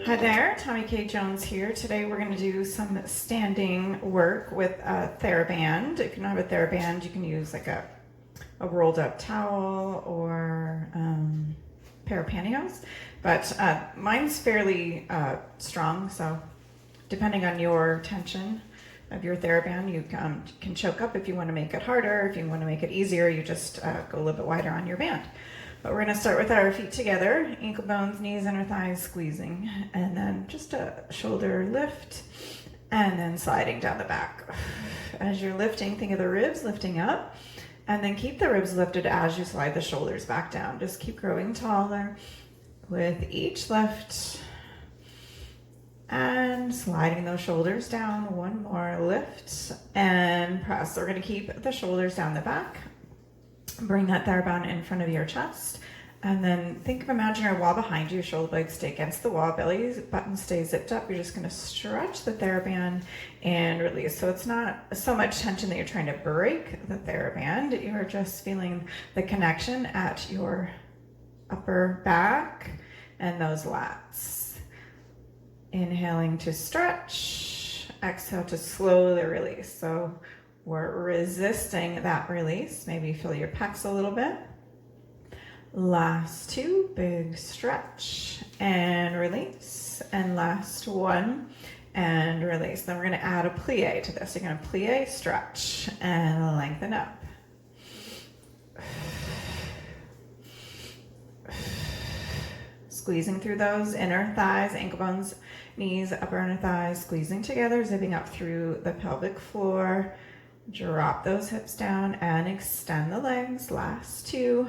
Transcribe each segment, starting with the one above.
Hi there, Tommy K. Jones here. Today we're going to do some standing work with a Theraband. If you don't have a Theraband, you can use like a rolled up towel or pair of pantyhose. But mine's fairly strong, so depending on your tension of your Theraband, you can choke up if you want to make it harder. If you want to make it easier, you just go a little bit wider on your band. But we're going to start with our feet together, ankle bones, knees, inner thighs squeezing, and then just a shoulder lift, and then sliding down the back. As you're lifting, think of the ribs lifting up, and then keep the ribs lifted as you slide the shoulders back down. Just keep growing taller with each lift, and sliding those shoulders down. One more lift, and press. So we're going to keep the shoulders down the back. Bring that Theraband in front of your chest, and then think of imaginary wall behind you. Shoulder blades stay against the wall, belly button stays zipped up. You're just going to stretch the Theraband and release. So it's not so much tension that you're trying to break the Theraband. You're just feeling the connection at your upper back and those lats. Inhaling to stretch, exhale to slowly release. So we're resisting that release. Maybe feel your pecs a little bit. Last two, big stretch and release. And last one and release. Then we're gonna add a plie to this. You're gonna plie, stretch, and lengthen up. Squeezing through those inner thighs, ankle bones, knees, upper inner thighs, squeezing together, zipping up through the pelvic floor. Drop those hips down and extend the legs. Last two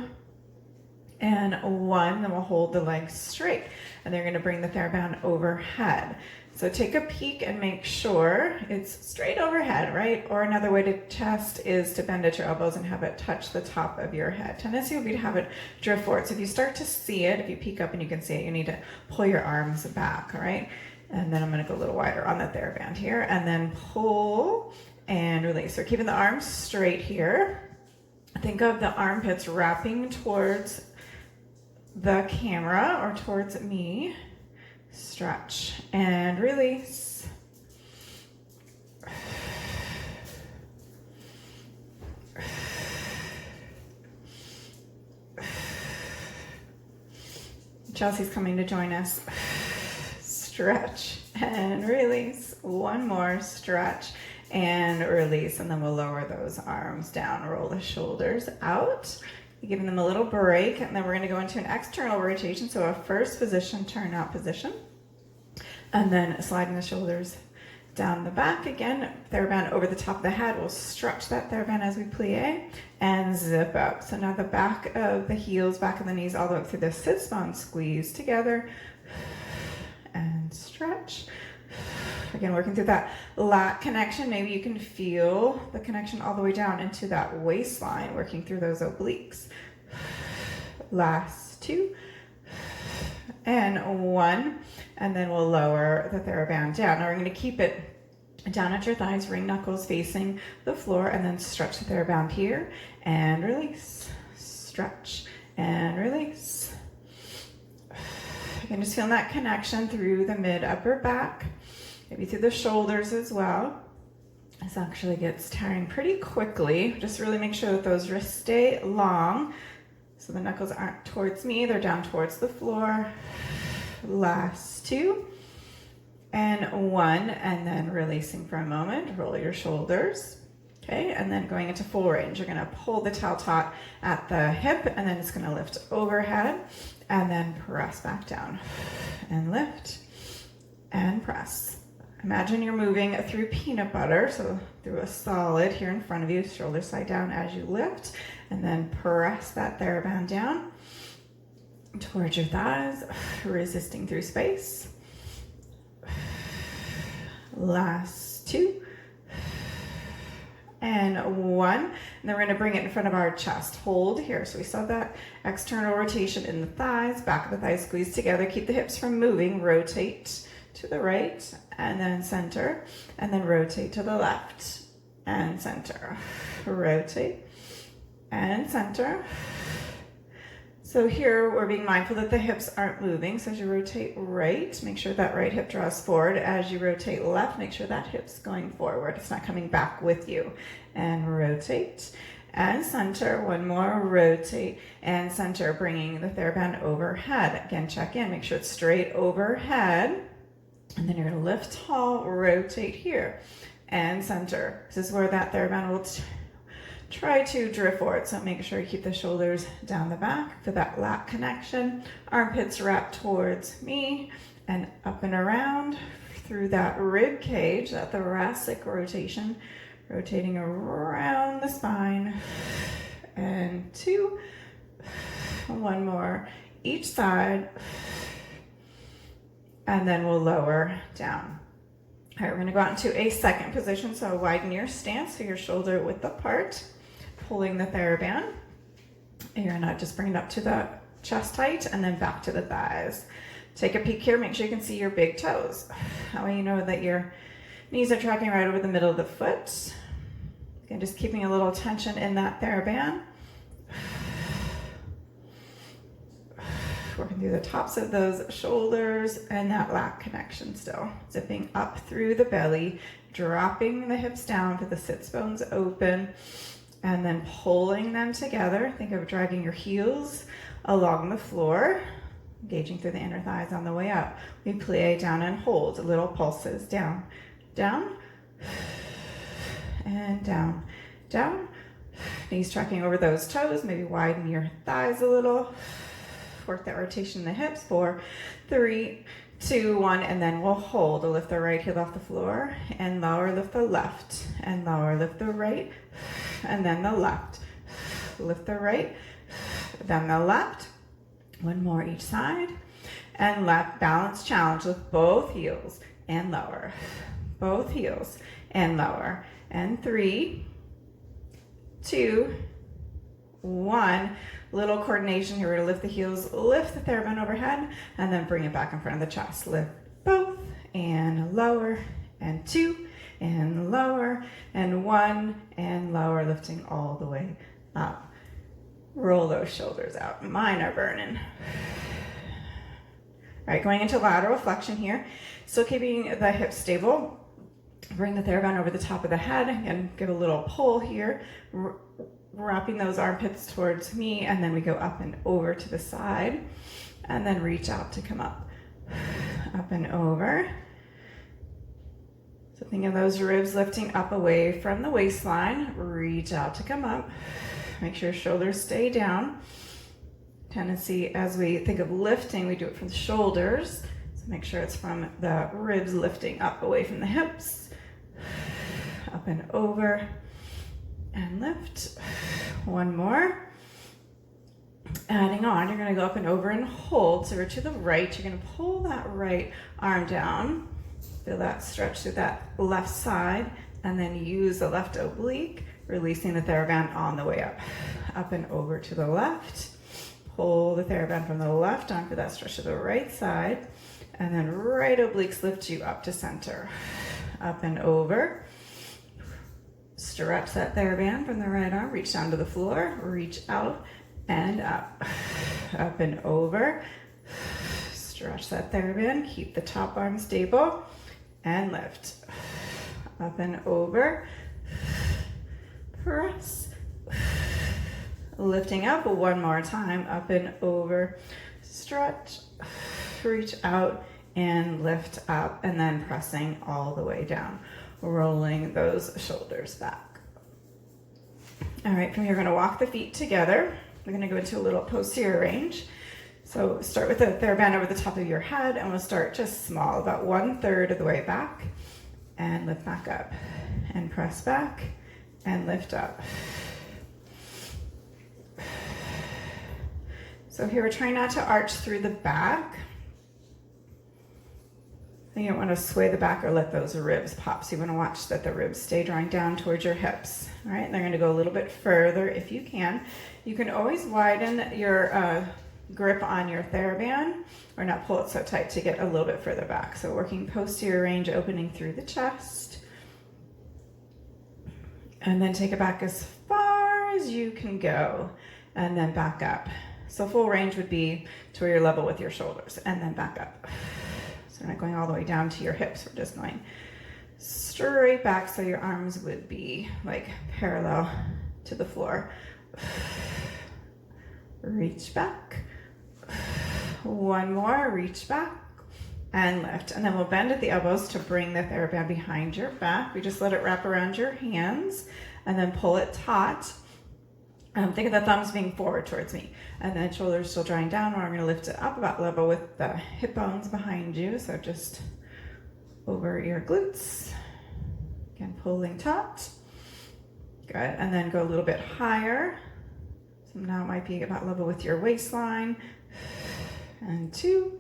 and one. Then we'll hold the legs straight. And then you're going to bring the Theraband overhead. So take a peek and make sure it's straight overhead, right? Or another way to test is to bend at your elbows and have it touch the top of your head. Tendency would be to have it drift forward. So if you start to see it, if you peek up and you can see it, you need to pull your arms back, all right? And then I'm going to go a little wider on the Theraband here. And then pull and release. So keeping the arms straight here. Think of the armpits wrapping towards the camera or towards me. Stretch and release. Chelsea's coming to join us. Stretch and release. One more stretch and release, and then we'll lower those arms down, roll the shoulders out, giving them a little break, and then we're going to go into an external rotation, so a first position, turn out position, and then sliding the shoulders down the back again, Theraband over the top of the head. We'll stretch that Theraband as we plie and zip up. So now the back of the heels, back of the knees, all the way up through the sits bone, squeeze together and stretch. Again, working through that lat connection. Maybe you can feel the connection all the way down into that waistline, working through those obliques. Last two and one, and then we'll lower the Theraband down. Now we're going to keep it down at your thighs, ring knuckles facing the floor, and then stretch the Theraband here and release. Stretch and release. Again, just feeling that connection through the mid-upper back. Maybe through the shoulders as well. This actually gets tiring pretty quickly. Just really make sure that those wrists stay long. So the knuckles aren't towards me, they're down towards the floor. Last two and one, and then releasing for a moment. Roll your shoulders. Okay, and then going into full range. You're gonna pull the towel taut at the hip, and then it's gonna lift overhead, and then press back down. And lift, and press. Imagine you're moving through peanut butter, so through a solid here in front of you, shoulders side down as you lift, and then press that Theraband down towards your thighs, resisting through space. Last two and one, and then we're going to bring it in front of our chest. Hold here. So we saw that external rotation in the thighs, back of the thighs squeeze together. Keep the hips from moving. Rotate to the right and then center, and then rotate to the left and center. Rotate and center. So here we're being mindful that the hips aren't moving. So as you rotate right, make sure that right hip draws forward. As you rotate left, make sure that hip's going forward. It's not coming back with you. And rotate and center. One more, rotate and center, bringing the Theraband overhead. Again, check in, make sure it's straight overhead. And then you're gonna lift tall, rotate here and center. This is where that Theraband will try to drift forward, so make sure you keep the shoulders down the back for that lat connection. Armpits wrap towards me and up and around through that rib cage, that thoracic rotation, rotating around the spine. And 2, 1 more each side, and then we'll lower down. All right, we're gonna go out into a second position, so widen your stance so your shoulder width apart, pulling the Theraband. And you're gonna just bring it up to the chest height and then back to the thighs. Take a peek here, make sure you can see your big toes. That way you know that your knees are tracking right over the middle of the foot. Again, just keeping a little tension in that Theraband. Working through the tops of those shoulders and that lat connection still. Zipping up through the belly, dropping the hips down to the sits bones open, and then pulling them together. Think of dragging your heels along the floor, engaging through the inner thighs on the way up. We plie down and hold, little pulses, down, down, and down, down. Knees tracking over those toes, maybe widen your thighs a little. Work that rotation in the hips. 4, 3, 2, 1, and then we'll hold. We'll lift the right heel off the floor and lower, lift the left and lower, lift the right, and then the left. Lift the right, then the left. 1 more each side. And left balance challenge with both heels and lower. Both heels and lower. And 3, 2, 1. Little coordination here. We're gonna lift the heels, lift the Theraband overhead, and then bring it back in front of the chest. Lift both and lower, and 2 and lower, and 1 and lower, lifting all the way up. Roll those shoulders out. Mine are burning. All right, going into lateral flexion here. Still keeping the hips stable. Bring the Theraband over the top of the head and give a little pull here. Wrapping those armpits towards me, and then we go up and over to the side, and then reach out to come up. Up and over. So think of those ribs lifting up away from the waistline. Reach out to come up. Make sure shoulders stay down. Tendency as we think of lifting, we do it from the shoulders. So make sure it's from the ribs lifting up away from the hips. Up and over. And lift. 1 more. Adding on, you're gonna go up and over and hold. So we're to the right, you're gonna pull that right arm down. Feel that stretch through that left side, and then use the left oblique, releasing the Theraband on the way up. Up and over to the left. Pull the Theraband from the left arm for that stretch to the right side, and then right obliques lift you up to center. Up and over. Stretch that Theraband from the right arm, reach down to the floor, reach out and up. Up and over. Stretch that Theraband, keep the top arm stable, and lift. Up and over. Press. Lifting up 1 more time, up and over. Stretch, reach out, and lift up, and then pressing all the way down. Rolling those shoulders back. All right, from here, we're gonna walk the feet together. We're gonna go into a little posterior range. So start with the Theraband over the top of your head, and we'll start just small, about 1/3 of the way back, and lift back up, and press back, and lift up. So here, we're trying not to arch through the back. You don't want to sway the back or let those ribs pop. So you want to watch that the ribs stay drawing down towards your hips. All right, and they're going to go a little bit further if you can. You can always widen your grip on your Theraband or not pull it so tight to get a little bit further back. So working posterior range, opening through the chest. And then take it back as far as you can go. And then back up. So full range would be to where you're level with your shoulders and then back up. So we're not going all the way down to your hips. We're just going straight back so your arms would be like parallel to the floor. Reach back. One more, reach back and lift. And then we'll bend at the elbows to bring the Theraband behind your back. We just let it wrap around your hands and then pull it taut. Think of the thumbs being forward towards me. And then shoulders still drawing down. I'm going to lift it up about level with the hip bones behind you. So just over your glutes. Again, pulling taut. Good. And then go a little bit higher. So now it might be about level with your waistline. And 2.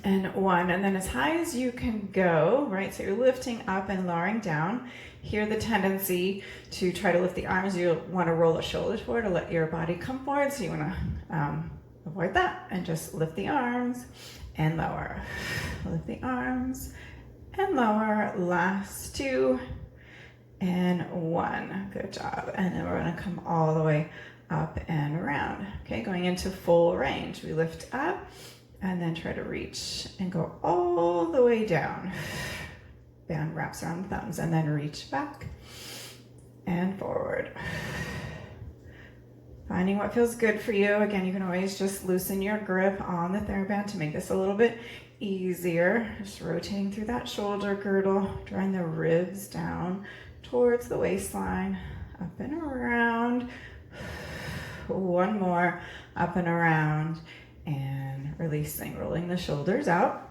And 1. And then as high as you can go, right? So you're lifting up and lowering down. Here the tendency to try to lift the arms, you want to roll the shoulders forward to let your body come forward. So you want to avoid that and just lift the arms and lower. Lift the arms and lower. Last 2 and 1. Good job. And then we're going to come all the way up and around. Okay, going into full range. We lift up and then try to reach and go all the way down. Band wraps around the thumbs and then reach back and forward. Finding what feels good for you. Again, you can always just loosen your grip on the Theraband to make this a little bit easier. Just rotating through that shoulder girdle, drawing the ribs down towards the waistline, up and around. One more, up and around, and releasing, rolling the shoulders out.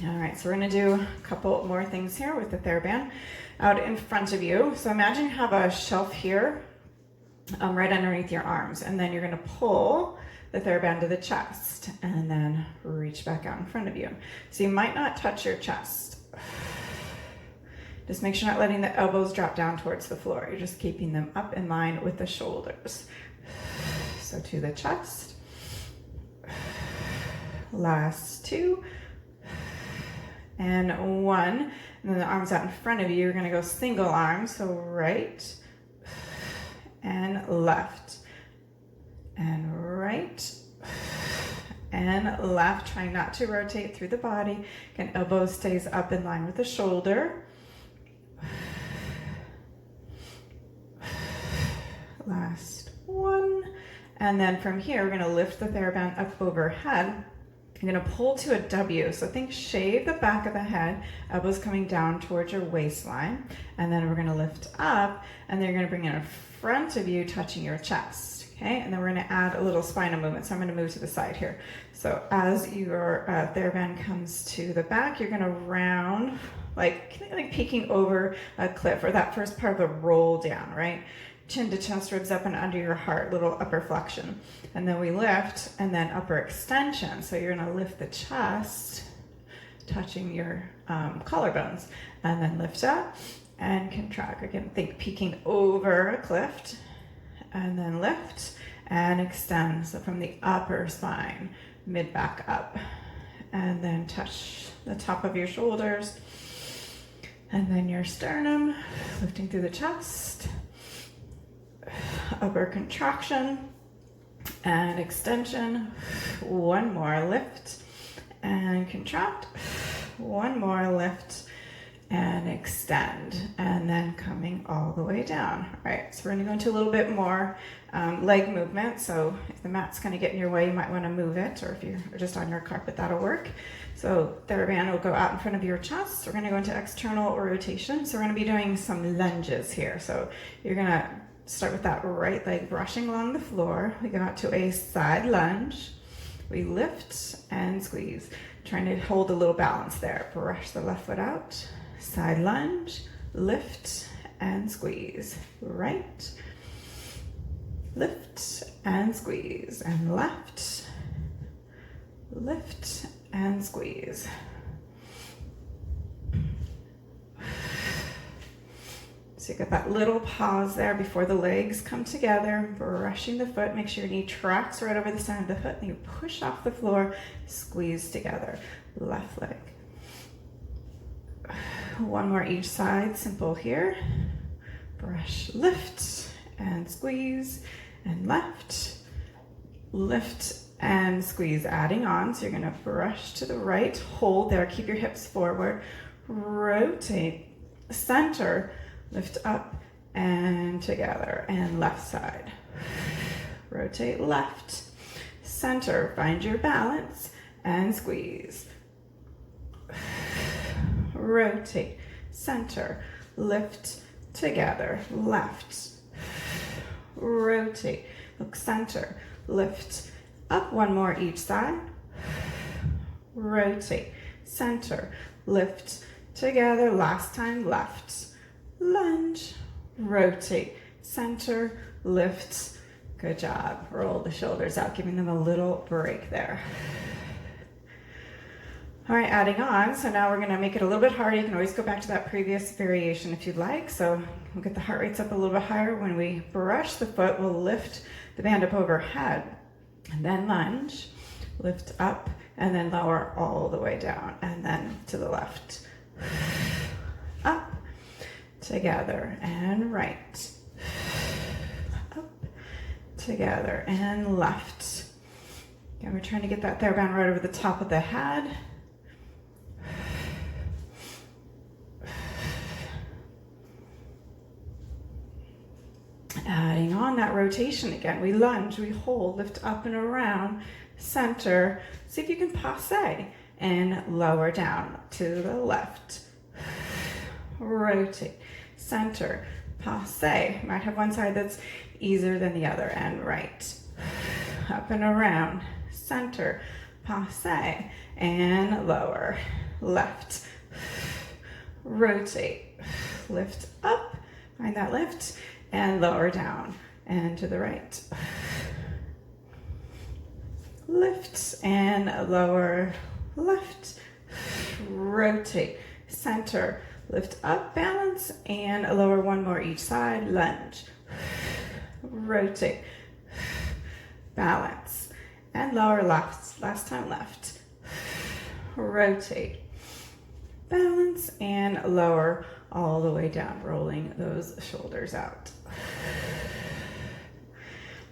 All right, so we're gonna do a couple more things here with the Theraband out in front of you. So imagine you have a shelf here right underneath your arms, and then you're gonna pull the Theraband to the chest and then reach back out in front of you. So you might not touch your chest. Just make sure you're not letting the elbows drop down towards the floor. You're just keeping them up in line with the shoulders. So to the chest. Last 2. And 1, and then the arms out in front of you. You're gonna go single arm, so right and left, and right and left. Try not to rotate through the body. Again, elbow stays up in line with the shoulder. Last 1, and then from here, we're gonna lift the Theraband up overhead. You're gonna pull to a W. So think shave the back of the head, elbows coming down towards your waistline. And then we're gonna lift up, and then you're gonna bring it in front of you, touching your chest. Okay, and then we're gonna add a little spinal movement. So I'm gonna move to the side here. So as your Theraband comes to the back, you're gonna round, like peeking over a cliff, or that first part of the roll down, right? Chin to chest, ribs up and under your heart, little upper flexion. And then we lift, and then upper extension. So you're gonna lift the chest, touching your collarbones, and then lift up and contract. Again, think peeking over a cliff, and then lift and extend. So from the upper spine, mid back up, and then touch the top of your shoulders, and then your sternum, lifting through the chest. Upper contraction and extension. 1 more, lift and contract. 1 more, lift and extend, and then coming all the way down. All right, so we're gonna go into a little bit more leg movement. So if the mat's gonna get in your way, you might wanna move it, or if you're just on your carpet, that'll work. So Theraband will go out in front of your chest. We're gonna go into external rotation. So we're gonna be doing some lunges here. So you're gonna start with that right leg brushing along the floor. We go out to a side lunge. We lift and squeeze, trying to hold a little balance there. Brush the left foot out. Side lunge, lift and squeeze. Right, lift and squeeze. And left, lift and squeeze. So you got that little pause there before the legs come together, brushing the foot. Make sure your knee tracks right over the center of the foot, and you push off the floor, squeeze together. Left leg. 1 more each side, simple here. Brush, lift, and squeeze, and left, lift and squeeze, adding on. So you're gonna brush to the right, hold there, keep your hips forward, rotate, center, lift up and together, and left side. Rotate left, center, find your balance and squeeze. Rotate, center, lift, together, left. Rotate, look center, lift, up, one more each side. Rotate, center, lift, together, last time, left. Lunge, rotate, center, lift. Good job. Roll the shoulders out, giving them a little break there. All right, adding on. So now we're gonna make it a little bit harder. You can always go back to that previous variation if you'd like. So we'll get the heart rates up a little bit higher. When we brush the foot, we'll lift the band up overhead and then lunge, lift up and then lower all the way down and then to the left. Up, together and right. Up, together and left. Again, we're trying to get that Theraband right over the top of the head. Adding on that rotation again. We lunge, we hold, lift up and around, center. See if you can passe and lower down to the left. Rotate, center, passe. Might have one side that's easier than the other, and right. Up and around, center, passe, and lower, left. Rotate, lift up, find that lift, and lower down, and to the right. Lift and lower, left. Rotate, center, lift up, balance, and lower, one more each side, lunge. Rotate, balance, and lower, last time left. Rotate, balance, and lower all the way down, rolling those shoulders out.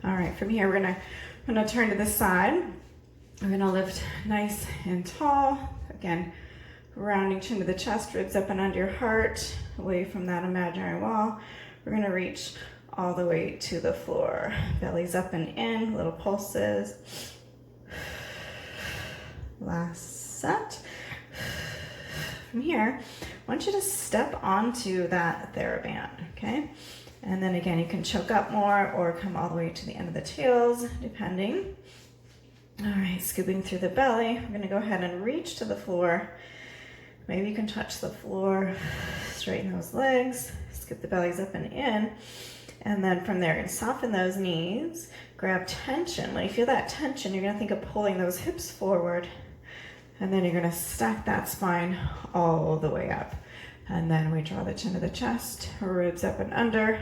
All right, from here I'm gonna turn to the side. We're gonna lift nice and tall. Again, rounding chin to the chest, ribs up and under your heart, away from that imaginary wall. We're gonna reach all the way to the floor. Belly's up and in, little pulses. Last set. From here, I want you to step onto that Theraband, okay? And then again, you can choke up more or come all the way to the end of the tails, depending. All right, scooping through the belly. We're gonna go ahead and reach to the floor. Maybe you can touch the floor, straighten those legs, scoop the bellies up and in. And then from there, you're gonna soften those knees, grab tension. When you feel that tension, you're gonna think of pulling those hips forward. And then you're gonna stack that spine all the way up. And then we draw the chin to the chest, ribs up and under.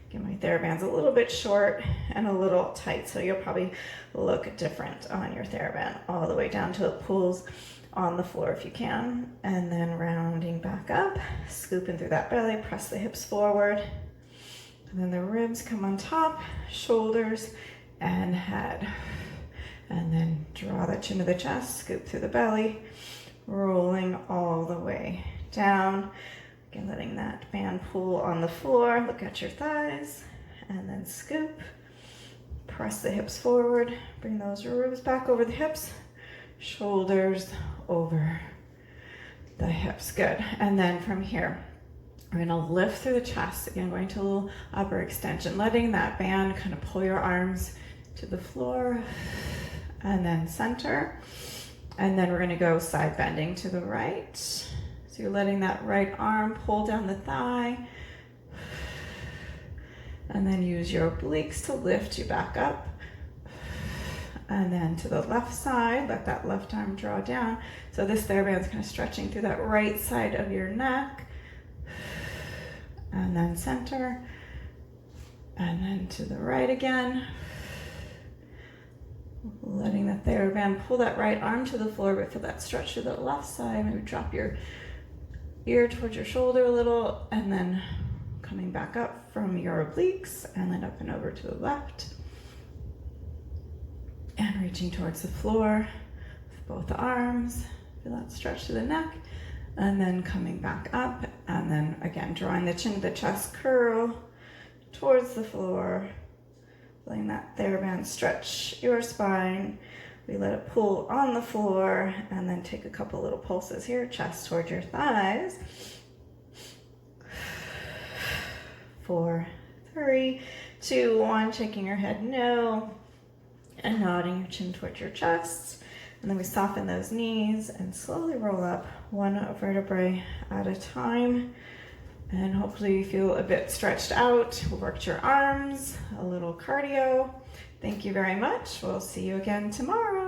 Again, my Theraband's a little bit short and a little tight, so you'll probably look different on your Theraband, all the way down till it pulls on the floor if you can. And then rounding back up, scooping through that belly, press the hips forward. And then the ribs come on top, shoulders and head. And then draw that chin to the chest, scoop through the belly, rolling all the way down. Again, letting that band pull on the floor. Look at your thighs and then scoop. Press the hips forward. Bring those ribs back over the hips, shoulders over the hips. Good. And then from here, we're gonna lift through the chest. Again, going to a little upper extension, letting that band kind of pull your arms to the floor and then center. And then we're gonna go side bending to the right. So you're letting that right arm pull down the thigh. And then use your obliques to lift you back up. And then to the left side, let that left arm draw down. So this Theraband's kind of stretching through that right side of your neck. And then center. And then to the right again. Letting the Theraband pull that right arm to the floor, but feel that stretch to the left side. Maybe drop your ear towards your shoulder a little, and then coming back up from your obliques, and then up and over to the left. And reaching towards the floor with both arms. Feel that stretch to the neck. And then coming back up. And then again, drawing the chin to the chest, curl towards the floor. Feeling that Theraband stretch your spine. We let it pull on the floor. And then take a couple little pulses here. Chest towards your thighs. 4, 3, 2, 1. Shaking your head no. And nodding your chin towards your chest. And then we soften those knees and slowly roll up one vertebrae at a time. And hopefully you feel a bit stretched out. We'll work your arms, a little cardio. Thank you very much. We'll see you again tomorrow.